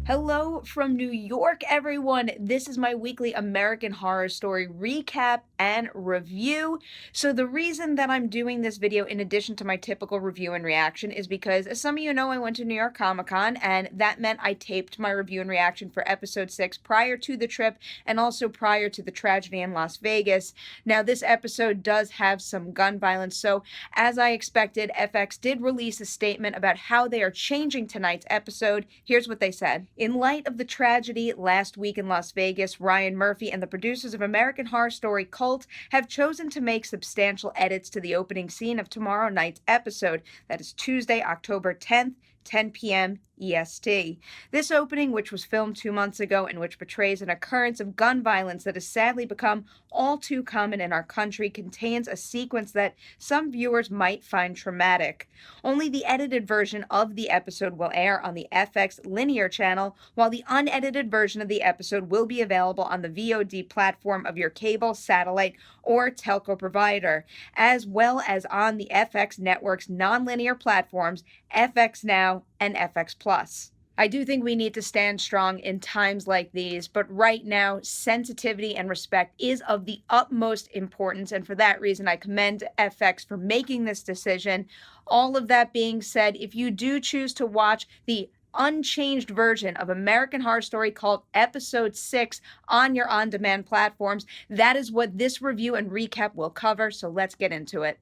Hello from New York, everyone. This is my weekly American Horror Story recap and review. So the reason that I'm doing this video in addition to my typical review and reaction is because, as some of you know, I went to New York Comic Con, and that meant I taped my review and reaction for episode 6 prior to the trip and also prior to the tragedy in Las Vegas. Now, this episode does have some gun violence, so as I expected, FX did release a statement about how they are changing tonight's episode. Here's what they said. In light of the tragedy last week in Las Vegas, Ryan Murphy and the producers of American Horror Story Cult have chosen to make substantial edits to the opening scene of tomorrow night's episode. That is Tuesday, October 10th, 10 p.m. EST. This opening, which was filmed 2 months ago and which portrays an occurrence of gun violence that has sadly become all too common in our country, contains a sequence that some viewers might find traumatic. Only the edited version of the episode will air on the FX linear channel, while the unedited version of the episode will be available on the VOD platform of your cable, satellite, or telco provider, as well as on the FX network's nonlinear platforms, FX Now and FX Plus. I do think we need to stand strong in times like these, but right now, sensitivity and respect is of the utmost importance, and for that reason, I commend FX for making this decision. All of that being said, if you do choose to watch the unchanged version of American Horror Story Cult Episode 6 on your on-demand platforms, that is what this review and recap will cover, so let's get into it.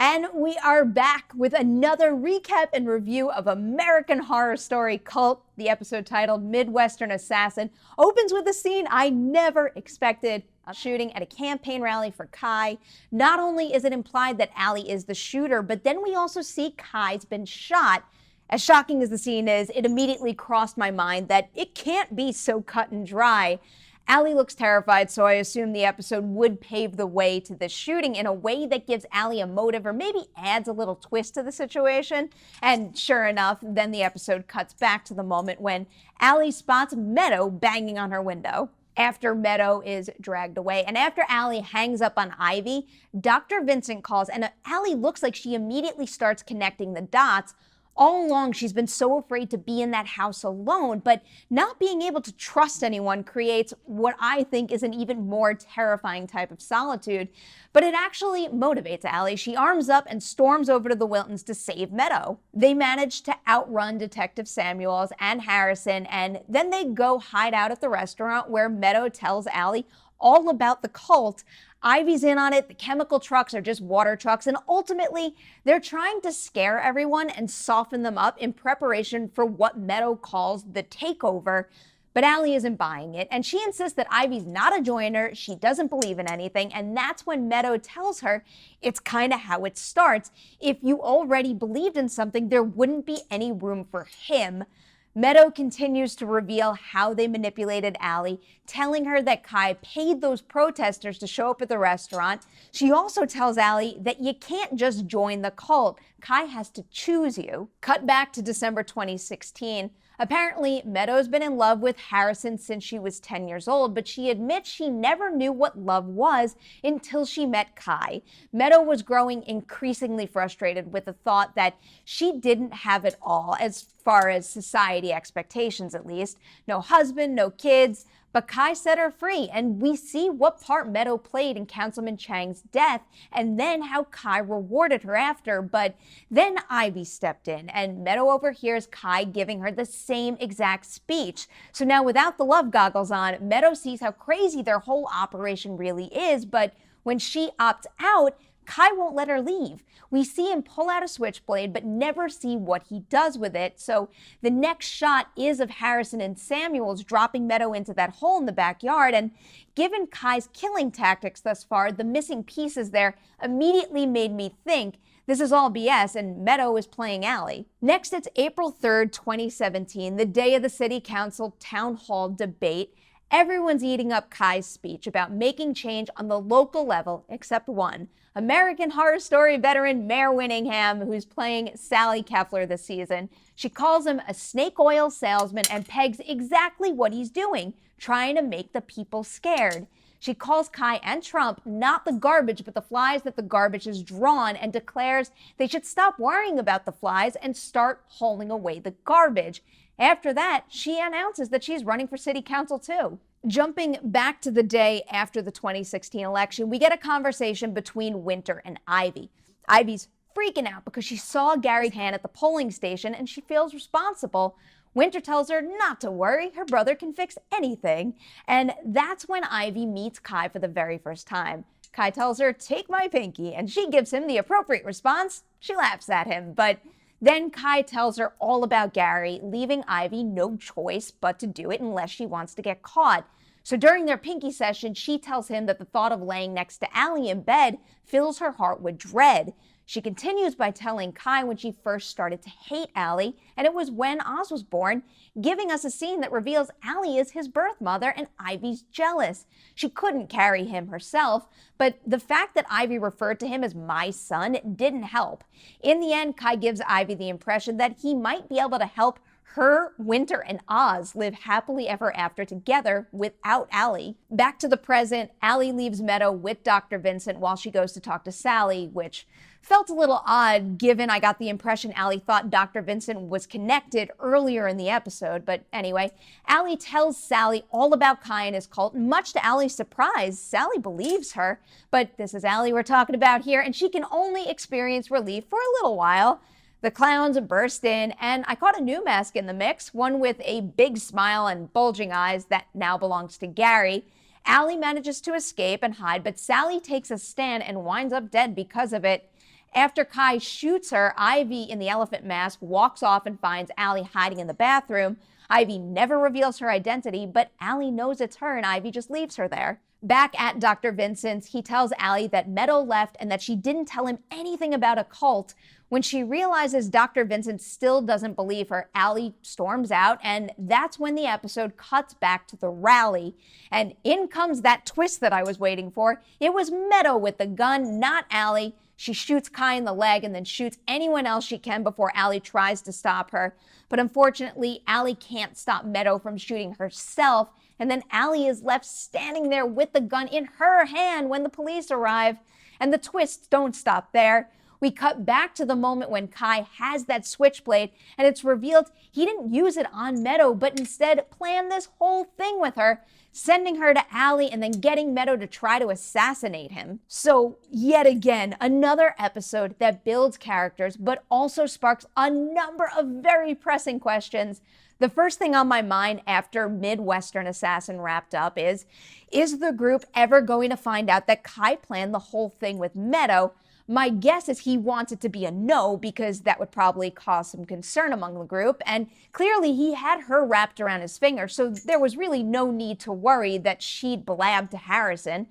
And we are back with another recap and review of American Horror Story Cult. The episode titled Midwestern Assassin opens with a scene I never expected. A shooting at a campaign rally for Kai. Not only is it implied that Allie is the shooter, but then we also see Kai's been shot. As shocking as the scene is, it immediately crossed my mind that it can't be so cut and dry. Allie looks terrified, so I assume the episode would pave the way to this shooting in a way that gives Allie a motive or maybe adds a little twist to the situation. And sure enough, then the episode cuts back to the moment when Allie spots Meadow banging on her window. After Meadow is dragged away and after Allie hangs up on Ivy, Dr. Vincent calls and Allie looks like she immediately starts connecting the dots. All along, she's been so afraid to be in that house alone, but not being able to trust anyone creates what I think is an even more terrifying type of solitude. But it actually motivates Allie. She arms up and storms over to the Wiltons to save Meadow. They manage to outrun Detective Samuels and Harrison, and then they go hide out at the restaurant where Meadow tells Allie all about the cult. Ivy's in on it, the chemical trucks are just water trucks, and ultimately, they're trying to scare everyone and soften them up in preparation for what Meadow calls the takeover. But Allie isn't buying it, and she insists that Ivy's not a joiner, she doesn't believe in anything, and that's when Meadow tells her it's kind of how it starts. If you already believed in something, there wouldn't be any room for him. Meadow continues to reveal how they manipulated Allie, telling her that Kai paid those protesters to show up at the restaurant. She also tells Allie that you can't just join the cult. Kai has to choose you. Cut back to December 2016. Apparently, Meadow's been in love with Harrison since she was 10 years old, but she admits she never knew what love was until she met Kai. Meadow was growing increasingly frustrated with the thought that she didn't have it all, as far as society expectations at least. No husband, no kids. But Kai set her free, and we see what part Meadow played in Councilman Chang's death, and then how Kai rewarded her after. But then Ivy stepped in, and Meadow overhears Kai giving her the same exact speech. So now without the love goggles on, Meadow sees how crazy their whole operation really is, but when she opts out, Kai won't let her leave. We see him pull out a switchblade, but never see what he does with it. So the next shot is of Harrison and Samuels dropping Meadow into that hole in the backyard. And given Kai's killing tactics thus far, the missing pieces there immediately made me think this is all BS and Meadow is playing Allie. Next, it's April 3rd, 2017, the day of the City Council Town Hall debate. Everyone's eating up Kai's speech about making change on the local level, except one. American Horror Story veteran Mare Winningham, who's playing Sally Keffler this season. She calls him a snake oil salesman and pegs exactly what he's doing, trying to make the people scared. She calls Kai and Trump not the garbage, but the flies that the garbage has drawn, and declares they should stop worrying about the flies and start hauling away the garbage. After that, she announces that she's running for city council too. Jumping back to the day after the 2016 election, we get a conversation between Winter and Ivy. Ivy's freaking out because she saw Gary's hand at the polling station and she feels responsible. Winter tells her not to worry, her brother can fix anything. And that's when Ivy meets Kai for the very first time. Kai tells her, "Take my pinky," and she gives him the appropriate response. She laughs at him, but then Kai tells her all about Gary, leaving Ivy no choice but to do it unless she wants to get caught. So during their pinky session, she tells him that the thought of laying next to Allie in bed fills her heart with dread. She continues by telling Kai when she first started to hate Allie, and it was when Oz was born, giving us a scene that reveals Allie is his birth mother and Ivy's jealous. She couldn't carry him herself, but the fact that Ivy referred to him as my son didn't help. In the end, Kai gives Ivy the impression that he might be able to help her, Winter, and Oz live happily ever after together without Allie. Back to the present, Allie leaves Meadow with Dr. Vincent while she goes to talk to Sally, which felt a little odd given I got the impression Allie thought Dr. Vincent was connected earlier in the episode. But anyway, Allie tells Sally all about Kai and his cult. Much to Allie's surprise, Sally believes her. But this is Allie we're talking about here, and she can only experience relief for a little while. The clowns burst in, and I caught a new mask in the mix, one with a big smile and bulging eyes that now belongs to Gary. Allie manages to escape and hide, but Sally takes a stand and winds up dead because of it. After Kai shoots her, Ivy in the elephant mask walks off and finds Allie hiding in the bathroom. Ivy never reveals her identity, but Allie knows it's her and Ivy just leaves her there. Back at Dr. Vincent's, he tells Allie that Meadow left and that she didn't tell him anything about a cult. When she realizes Dr. Vincent still doesn't believe her, Allie storms out, and that's when the episode cuts back to the rally. And in comes that twist that I was waiting for. It was Meadow with the gun, not Allie. She shoots Kai in the leg and then shoots anyone else she can before Allie tries to stop her. But unfortunately, Allie can't stop Meadow from shooting herself, and then Allie is left standing there with the gun in her hand when the police arrive. And the twists don't stop there. We cut back to the moment when Kai has that switchblade, and it's revealed he didn't use it on Meadow, but instead planned this whole thing with her, sending her to Allie and then getting Meadow to try to assassinate him. So yet again, another episode that builds characters, but also sparks a number of very pressing questions. The first thing on my mind after Midwestern Assassin wrapped up is the group ever going to find out that Kai planned the whole thing with Meadow? My guess is he wants it to be a no, because that would probably cause some concern among the group, and clearly he had her wrapped around his finger, so there was really no need to worry that she'd blab to Harrison.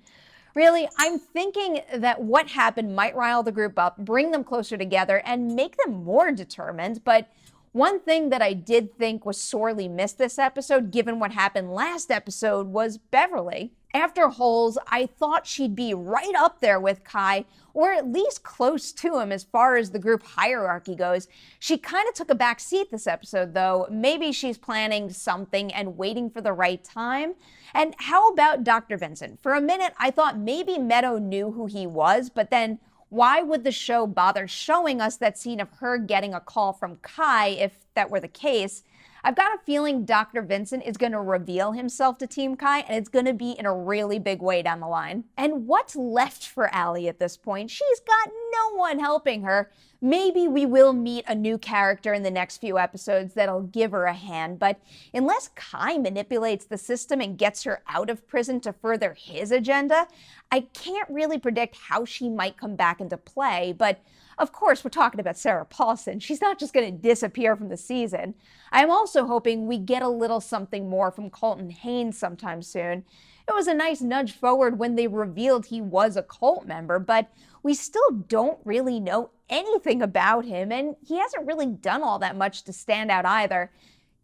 Really, I'm thinking that what happened might rile the group up, bring them closer together, and make them more determined, but one thing that I did think was sorely missed this episode, given what happened last episode, was Beverly. After Holes, I thought she'd be right up there with Kai, or at least close to him as far as the group hierarchy goes. She kind of took a back seat this episode, though. Maybe she's planning something and waiting for the right time. And how about Dr. Vincent? For a minute, I thought maybe Meadow knew who he was, but then why would the show bother showing us that scene of her getting a call from Kai if that were the case? I've got a feeling Dr. Vincent is going to reveal himself to Team Kai, and it's going to be in a really big way down the line. And what's left for Allie at this point? She's got no one helping her. Maybe we will meet a new character in the next few episodes that'll give her a hand, but unless Kai manipulates the system and gets her out of prison to further his agenda, I can't really predict how she might come back into play. But of course, we're talking about Sarah Paulson. She's not just going to disappear from the season. I'm also hoping we get a little something more from Colton Haynes sometime soon. It was a nice nudge forward when they revealed he was a cult member, but we still don't really know anything about him, and he hasn't really done all that much to stand out either.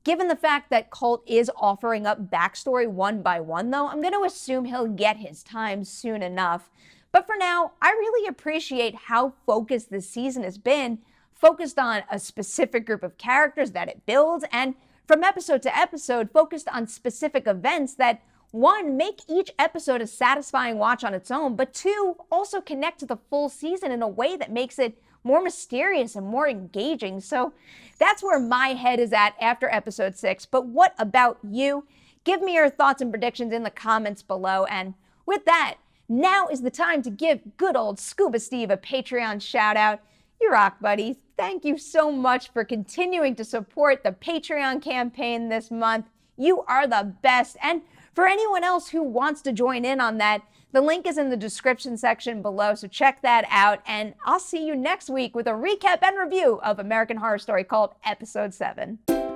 Given the fact that Colt is offering up backstory one by one, though, I'm going to assume he'll get his time soon enough. But for now, I really appreciate how focused this season has been, focused on a specific group of characters that it builds, and from episode to episode, focused on specific events that one, make each episode a satisfying watch on its own, but two, also connect to the full season in a way that makes it more mysterious and more engaging. So that's where my head is at after episode 6. But what about you? Give me your thoughts and predictions in the comments below. And with that, now is the time to give good old Scuba Steve a Patreon shout out. You rock, buddy. Thank you so much for continuing to support the Patreon campaign this month. You are the best. And for anyone else who wants to join in on that, the link is in the description section below, so check that out. And I'll see you next week with a recap and review of American Horror Story called Episode 7.